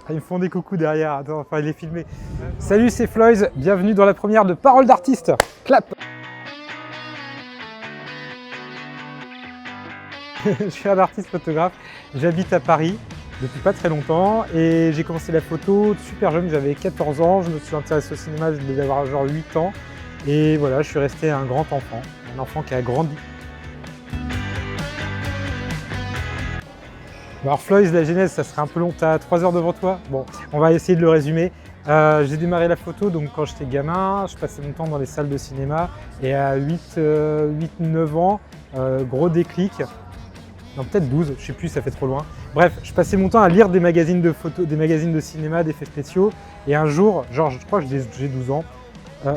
Ils me font des coucous derrière, attends, enfin il est filmé. Salut, c'est Floyd, bienvenue dans la première de Paroles d'artiste. Clap. Je suis un artiste photographe, j'habite à Paris depuis pas très longtemps et j'ai commencé la photo super jeune, j'avais 14 ans, je me suis intéressé au cinéma, je devais avoir genre 8 ans et voilà, je suis resté un grand enfant, un enfant qui a grandi. Alors Floyd, la genèse, ça serait un peu long, t'as 3 heures devant toi. Bon, on va essayer de le résumer. J'ai démarré la photo donc quand j'étais gamin, je passais mon temps dans les salles de cinéma et à 8-9 ans, gros déclic. Non, peut-être 12, je sais plus, ça fait trop loin. Bref, je passais mon temps à lire des magazines de photos, des magazines de cinéma, d'effets spéciaux. Et un jour, genre je crois que j'ai 12 ans,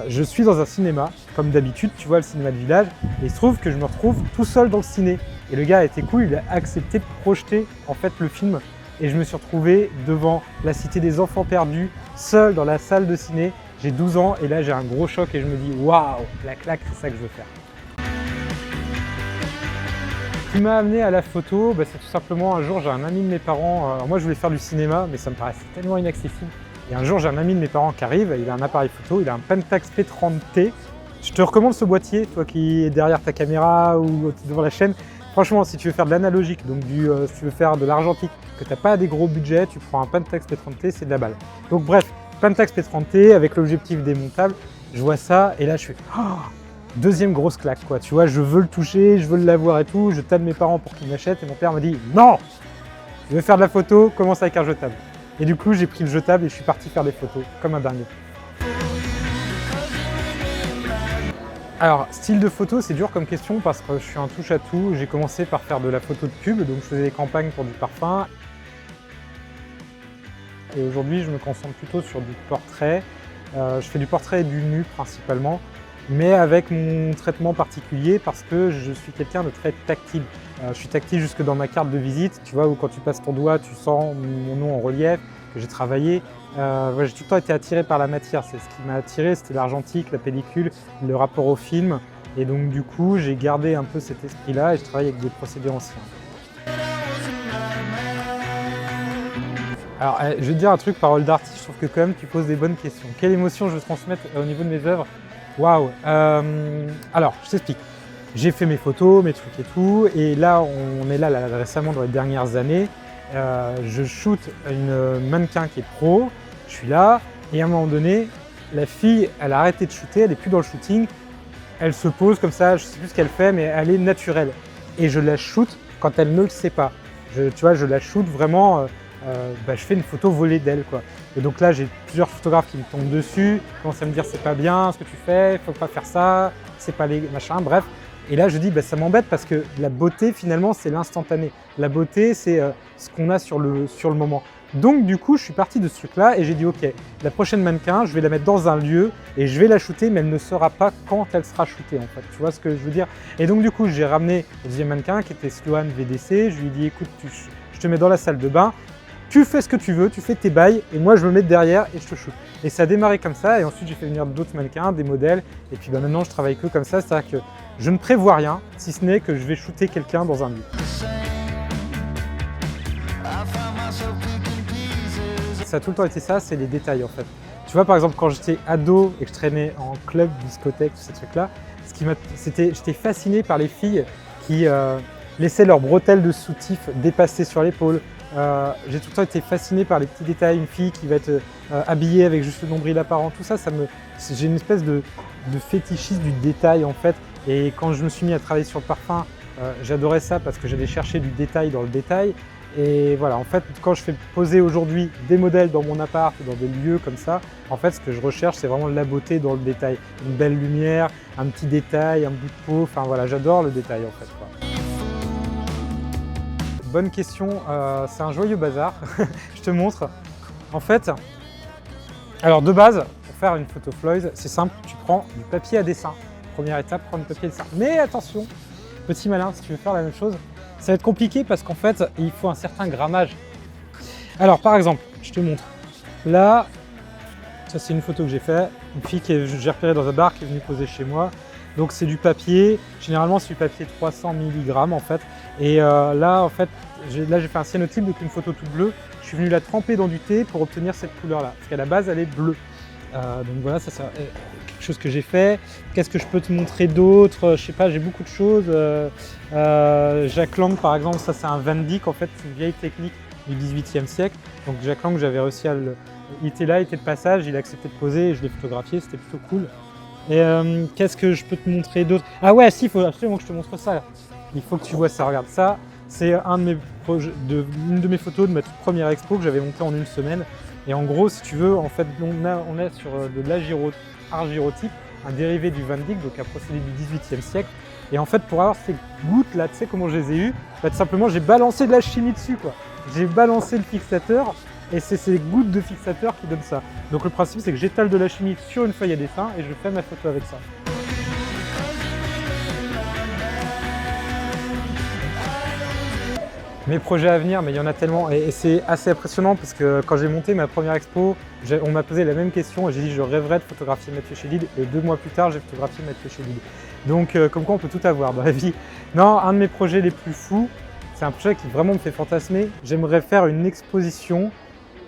je suis dans un cinéma, comme d'habitude, tu vois, le cinéma de village, et il se trouve que je me retrouve tout seul dans le ciné. Et le gars a été cool, il a accepté de projeter en fait le film. Et je me suis retrouvé devant la Cité des Enfants Perdus, seul dans la salle de ciné. J'ai 12 ans et là j'ai un gros choc et je me dis waouh, la claque, c'est ça que je veux faire. Ce qui m'a amené à la photo, c'est tout simplement un jour j'ai un ami de mes parents, alors moi je voulais faire du cinéma mais ça me paraissait tellement inaccessible. Et un jour j'ai un ami de mes parents qui arrive, il a un appareil photo, il a un Pentax P30T. Je te recommande ce boîtier, toi qui es derrière ta caméra ou devant la chaîne. Franchement, si tu veux faire de l'analogique, donc si tu veux faire de l'argentique, que tu n'as pas des gros budgets, tu prends un Pentax P30T, c'est de la balle. Donc bref, Pentax P30T avec l'objectif démontable, je vois ça et là je fais oh, deuxième grosse claque quoi. Tu vois, je veux le toucher, je veux l'avoir et tout, je tape mes parents pour qu'ils m'achètent et mon père me dit non, je veux faire de la photo, commence avec un jetable. Et du coup, j'ai pris le jetable et je suis parti faire des photos comme un dingue. Alors, style de photo, c'est dur comme question parce que je suis un touche-à-tout. J'ai commencé par faire de la photo de pub, donc je faisais des campagnes pour du parfum. Et aujourd'hui, je me concentre plutôt sur du portrait. Je fais du portrait et du nu principalement, mais avec mon traitement particulier parce que je suis quelqu'un de très tactile. Je suis tactile jusque dans ma carte de visite, tu vois, où quand tu passes ton doigt, tu sens mon nom en relief, que j'ai travaillé. J'ai tout le temps été attiré par la matière, c'est ce qui m'a attiré, c'était l'argentique, la pellicule, le rapport au film. Et donc du coup, j'ai gardé un peu cet esprit-là et je travaille avec des procédés anciens. Alors, je vais te dire un truc, parole d'artiste, je trouve que quand même tu poses des bonnes questions. Quelle émotion je veux transmettre au niveau de mes œuvres? Waouh. Alors, je t'explique. J'ai fait mes photos, mes trucs et tout, et là, on est là récemment dans les dernières années. Je shoot une mannequin qui est pro, je suis là, et à un moment donné, la fille, elle a arrêté de shooter, elle n'est plus dans le shooting, elle se pose comme ça, je ne sais plus ce qu'elle fait, mais elle est naturelle. Et je la shoot quand elle ne le sait pas. Tu vois, je la shoot vraiment, je fais une photo volée d'elle, quoi. Et donc là, j'ai plusieurs photographes qui me tombent dessus, commencent à me dire c'est pas bien ce que tu fais, faut pas faire ça, c'est pas les machins, bref. Et là, je dis, ça m'embête parce que la beauté, finalement, c'est l'instantané. La beauté, c'est ce qu'on a sur le moment. Donc, du coup, je suis parti de ce truc-là et j'ai dit, OK, la prochaine mannequin, je vais la mettre dans un lieu et je vais la shooter, mais elle ne saura pas quand elle sera shootée, en fait. Tu vois ce que je veux dire? Et donc, du coup, j'ai ramené le deuxième mannequin qui était Sloane VDC. Je lui ai dit, écoute, je te mets dans la salle de bain. Tu fais ce que tu veux, tu fais tes bails et moi je me mets derrière et je te shoot. Et ça a démarré comme ça et ensuite j'ai fait venir d'autres mannequins, des modèles et puis maintenant je travaille que comme ça, c'est-à-dire que je ne prévois rien si ce n'est que je vais shooter quelqu'un dans un lieu. Ça a tout le temps été ça, c'est les détails en fait. Tu vois par exemple quand j'étais ado et que je traînais en club, discothèque, tous ces trucs-là, j'étais fasciné par les filles qui laissaient leurs bretelles de soutif dépasser sur l'épaule. J'ai tout le temps été fasciné par les petits détails, une fille qui va être habillée avec juste le nombril apparent, tout ça, j'ai une espèce de fétichisme du détail en fait. Et quand je me suis mis à travailler sur le parfum, j'adorais ça parce que j'allais chercher du détail dans le détail. Et voilà, en fait, quand je fais poser aujourd'hui des modèles dans mon appart ou dans des lieux comme ça, en fait, ce que je recherche, c'est vraiment de la beauté dans le détail. Une belle lumière, un petit détail, un bout de peau, enfin voilà, j'adore le détail en fait, quoi. Bonne question, c'est un joyeux bazar, je te montre. En fait, alors de base, pour faire une photo Floyd, c'est simple, tu prends du papier à dessin. Première étape, prendre du papier à dessin. Mais attention, petit malin, si tu veux faire la même chose, ça va être compliqué parce qu'en fait, il faut un certain grammage. Alors par exemple, je te montre. Là, ça c'est une photo que j'ai faite, une fille que j'ai repérée dans un bar qui est venue poser chez moi. Donc c'est du papier, généralement c'est du papier 300 mg en fait. Et là en fait, là j'ai fait un cyanotype, donc une photo toute bleue. Je suis venu la tremper dans du thé pour obtenir cette couleur-là, parce qu'à la base elle est bleue. Donc voilà, ça c'est quelque chose que j'ai fait. Qu'est-ce que je peux te montrer d'autre? Je sais pas, j'ai beaucoup de choses. Jacques Lang par exemple, ça c'est un Van Dyck, en fait c'est une vieille technique du 18e siècle. Donc Jacques Lang, j'avais réussi à le... Il était là, il était de passage, il a accepté de poser et je l'ai photographié, c'était plutôt cool. Et qu'est-ce que je peux te montrer d'autre? Ah ouais, si, il faut absolument que je te montre ça. Il faut que tu vois ça, regarde ça. C'est une de mes photos de ma toute première expo que j'avais montée en une semaine. Et en gros, si tu veux, en fait, on est sur de l'argyrotype, un dérivé du Van Dyck, donc un procédé du 18e siècle. Et en fait, pour avoir ces gouttes là, tu sais comment je les ai eues? Bah, tout simplement, j'ai balancé de la chimie dessus, quoi. J'ai balancé le fixateur et c'est ces gouttes de fixateur qui donnent ça. Donc le principe, c'est que j'étale de la chimie sur une feuille à dessin et je fais ma photo avec ça. Mes projets à venir, mais il y en a tellement et c'est assez impressionnant parce que quand j'ai monté ma première expo, on m'a posé la même question et j'ai dit je rêverais de photographier Mathieu Chédid et 2 mois plus tard j'ai photographié Mathieu Chédid. Donc comme quoi on peut tout avoir dans la vie. Non, un de mes projets les plus fous, c'est un projet qui vraiment me fait fantasmer. J'aimerais faire une exposition,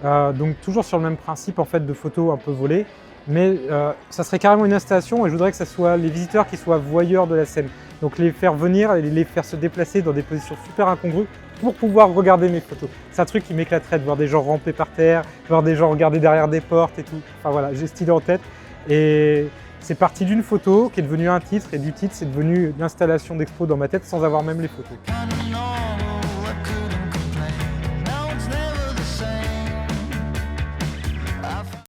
donc toujours sur le même principe en fait de photos un peu volées, mais ça serait carrément une installation et je voudrais que ça soit les visiteurs qui soient voyeurs de la scène. Donc les faire venir et les faire se déplacer dans des positions super incongrues pour pouvoir regarder mes photos. C'est un truc qui m'éclaterait de voir des gens ramper par terre, de voir des gens regarder derrière des portes et tout. Enfin voilà, j'ai cette idée en tête. Et c'est parti d'une photo qui est devenue un titre et du titre c'est devenu une installation d'expo dans ma tête sans avoir même les photos.